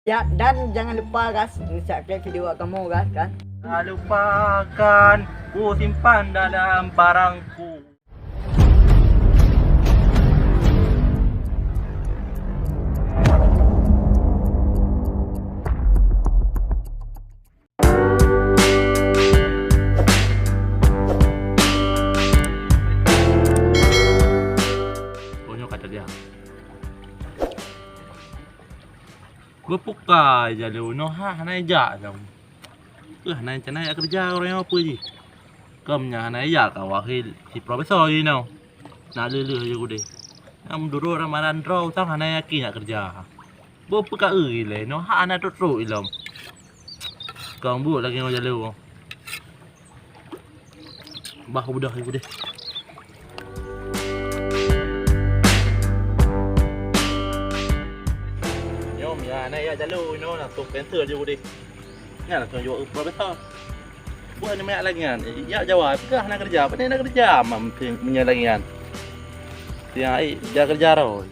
Ya, dan jangan lupa guys, subscribe video kamu guys kan. Tak lupakan, ku simpan dalam barangku. Konyol kata dia. Berpukai je lu, no ha naik jak dong. Naik cina nak kerja orang apa je? Kamnya naik jak wakil si profesor je no. Nak leleh je ku deh. Nam dulu Ramadan draw tang naik yakin nak kerja. Berpukai le, no ha nak teruk ilom. Kang bu lagi ngau jalu. Bah budak ku deh. Ya, này Zalo nó là tục cái thừa vô đi. Nhà là thừa vô professor. Bukan mẹ lagi kan. Ya jawab, ke nak kerja, apa nak kerja mam punya lagi kan. Dia ai dia kerja rồi.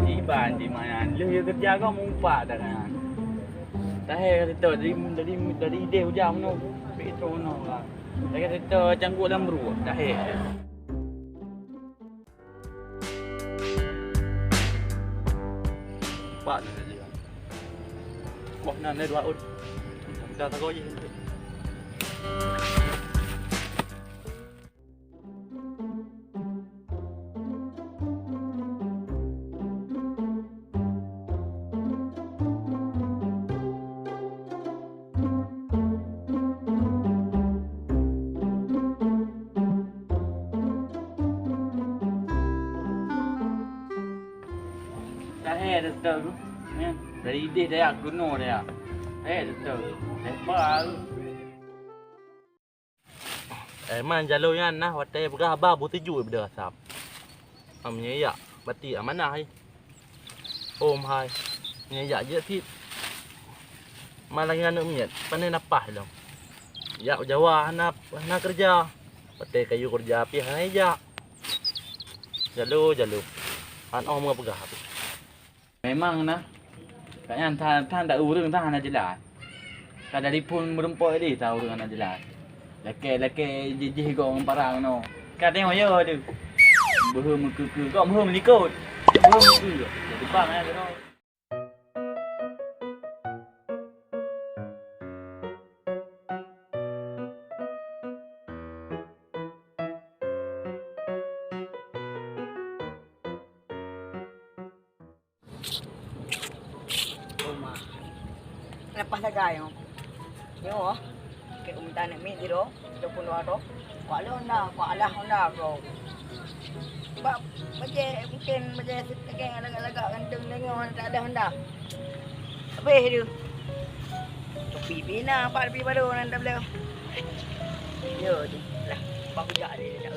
Iban di mana? Lu kerja kau mumpa dah kan. Dah dari ide hujam no. Petro no lah. Dia kata canggu dalam ruah. Dah Pak ni dia. Wah, nak dua ud. Dah tak goyi. Betul. Dari ide dia kuno dia. Betul. Hebat. Man jalunya nah watai berapa tujuh benda sap. Amnya ya, berarti amanah hai. Om hai. Nya ya je ti. Malangan umnya, panen apa dong. Ya Jawa anak kerja. Watai kayu kerja pi hai ya. Jalu. An om ngapegah. Memang nah, kayaknyaท่านtak urungท่านaja lah. Kada lipun merempoi dia tahu urung aja lah. Laki jijih gong parang no. Kada yang ayo tu. Berhum ke kau berhum likut. Berhum ke. Jadi bang ya no. Lepas lagay mo. Yo, kay umita na mi diro, do puno ato. Wala na bro. Ba mungkin kay alaga ganteng ninyo ada Honda. Apa itu? Pipi na, pipi baru nanti beliau. Yo, lah, bang jak dia dah.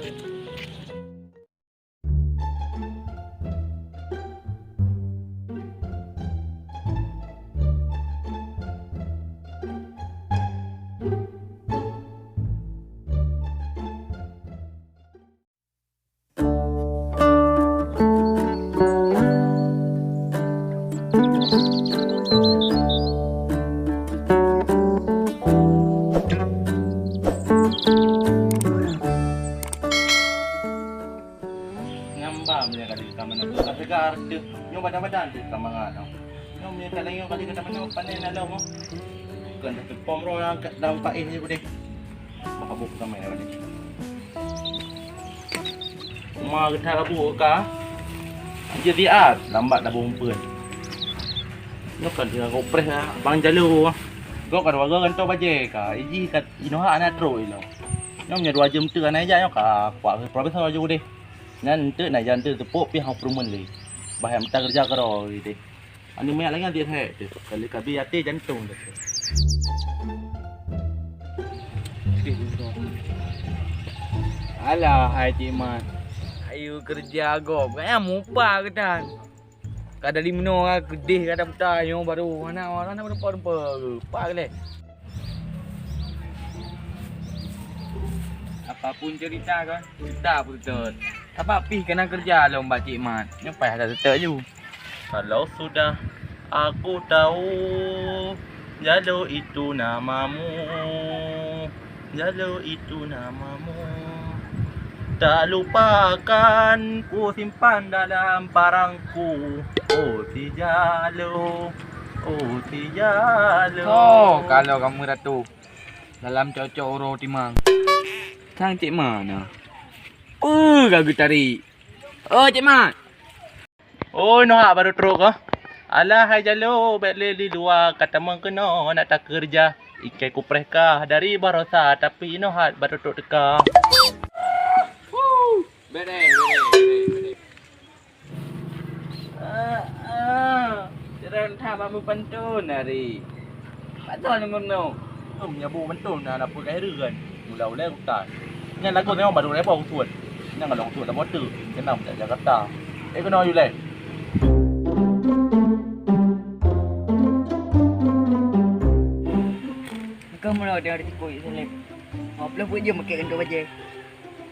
Segar tu, nyom badan tu sama ngah. Nyom ni kalau nyom kali kita mana panen ada mo. Bukan tu pomro yang dalam paih ni boleh. Makabuk sama ya ni. Ma kita kabuk ka. Jadi lambat dah bumpun. Nyok kan dia ngopres bang jalu. Gok kan warga kan tu baje ka. Iji kat inoha anak tro ilo. Nyom nya 2 jam tu kan aja nyok ka. Pak profesor ju deh. Nan tu nak jangan tu tepuk pi hang perumahan le. Bahaya minta kerja karo gitu. Ani banyak lagi dia hai tu. Kali kabi hati jantung tu. Alah hai Ciman. Ayo kerja gop. Kan mupa ketan. Kada limno gedih kada bertanya baru anak orang nak berapa pak le. Apapun cerita kan, cerita betul. Apa pi kena kerja lo Mbak Cik Mat. Nyampai ada tetap je. Kalau sudah aku tahu Jalo itu namamu, Jalo itu namamu. Tak lupakan ku simpan dalam parangku. Oh si Jalo, oh si Jalo. Oh, kalau kamu Ratu dalam cocok roti mang. Sang Cik mana? Gagu tarik. Oh, Cik Man. Oh, no hak baru teruk ah. Alah hai Jalo, balik di luar kata mengkena nak tak kerja. Ikai ku prehkah dari barosa tapi no hak baru teruk dekah. Bere. Jalan thapa mu pantun hari. Patol ngono. Nyabu mentun nak apa kai reuan. Mula ulai utan. Ngan lagu tengok baru lepo tuan. Nang long tuan tak botu. Kenam tak Jakarta. Kena you le. Kamu nak dia ada tikoi selip. Belum pun je makan kentut baje.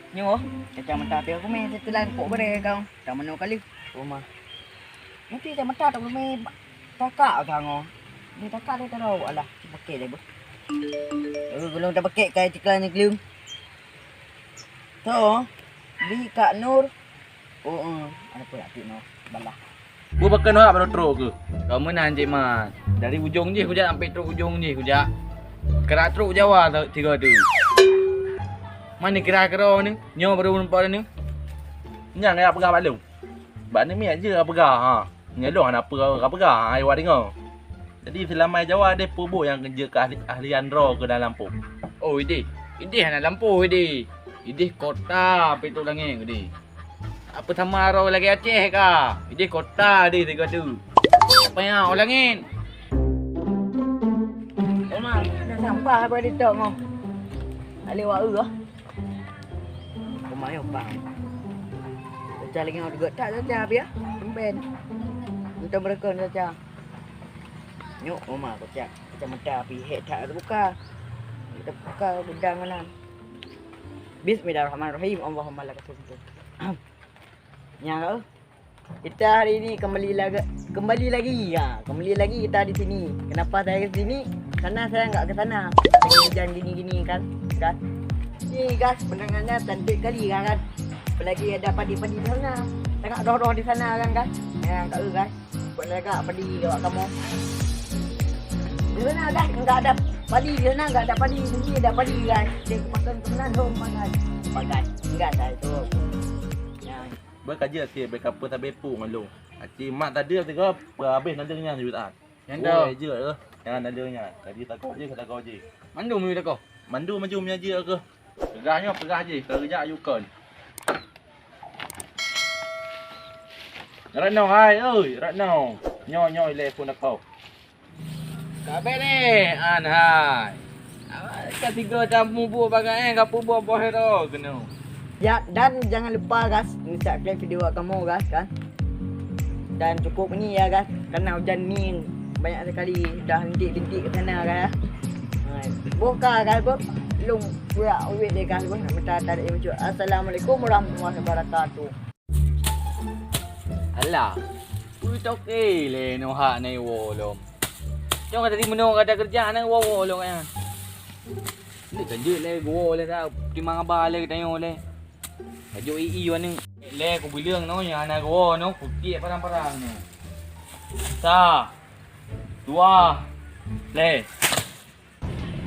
Nyo, macam mentah dia aku main setelan kok bare kau. Tak mana kali rumah. Nanti tak mentah tak main takak kau. Ni takak dia tahu alah pakai dia. Belum dah pakai kai ciklan kelum. Tu, beli Kak Nur. Ada pula tu Nur. Balah. Gua bakal no hak baru teruk ke. Kamu nan Cik Man. Dari ujung je kujak sampai teruk ujung je kujak. Kerak teruk Jawa tu tiga tu. Mana kira-kira ni? Nyo baru nampak ni. Nyang ya pegah balung. Bak ni miak je pegah ha. Nyelong nak pegah ai wa dengar. Jadi selama Jawa ada pubuk yang kerja ke ahlian raw ke dalam pub. Oh, ini anak lampu ini. Ini kota petuk langit ini. Apa sama arah lagi Aceh kah? Ini kota dia tiga tu. Apa yang orang langit? Memang dah sampah apa dia tak mau. Ali wa ah. Rumah yo bang. Baca lagi orang juga tak saja biar. Tumben. Untuk mereka saja. Nyuk rumah baca. Macam mata api hek tak terbuka. Kita buka gudang mana. Bismillahirrahmanirrahim. Allahumma lakasum. Ya, kita hari ini kembali lagi kita di sini. Kenapa saya ke sini? Karena saya enggak ke sana. Lagi hujan gini-gini kan, guys. Ni guys, pendengarnya cantik kali kan. Apalagi ada padi-padi di sana. Tengok roh-roh di sana kan guys. Ya, enggak guys. Buat mereka padi jawab kamu. Di sana guys, enggak ada padi di sana, enggak ada padi. Di sini ada padi guys. Dia makan kemenan home guys. Pakai. Enggak saya tu. Berkaja si baik apa tak bepu malu. Aci mak tadi tiga habis nadanya jutaan. Yang dah. Je ke. Jangan nadanya. Tadi takau je kata kau je. Mandu mu dah kau. Mandu maju je ke. Pegahnya pegah je. Kerja ayukan. Ratno hai oi, Ratno. Nyo telefon aku. Kabe ni, an hai. Ketiga tamu buat bagai kapu buat bohero kena. Ya, dan jangan lupa guys, subscribe video kamu guys kan. Dan cukup ni ya guys, kerana hujan ni banyak sekali dah bintik-bintik ke sana guys. Buka guys, belum pula wait dia guys, nak minta tarik video. Assalamualaikum warahmatullahi wabarakatuh. Alah. Ui toke le no hak nai wolom. Jom kata di menung ada kerja nang wolom kan. Ni kerja le go le dah timang abale tayo le. Baju ii ni le ko bilang no nya na go no putih parang-parang no. Sa. Dua. Le.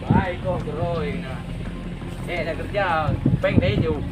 Bye ko roy na. Nak kerja peng dai ju.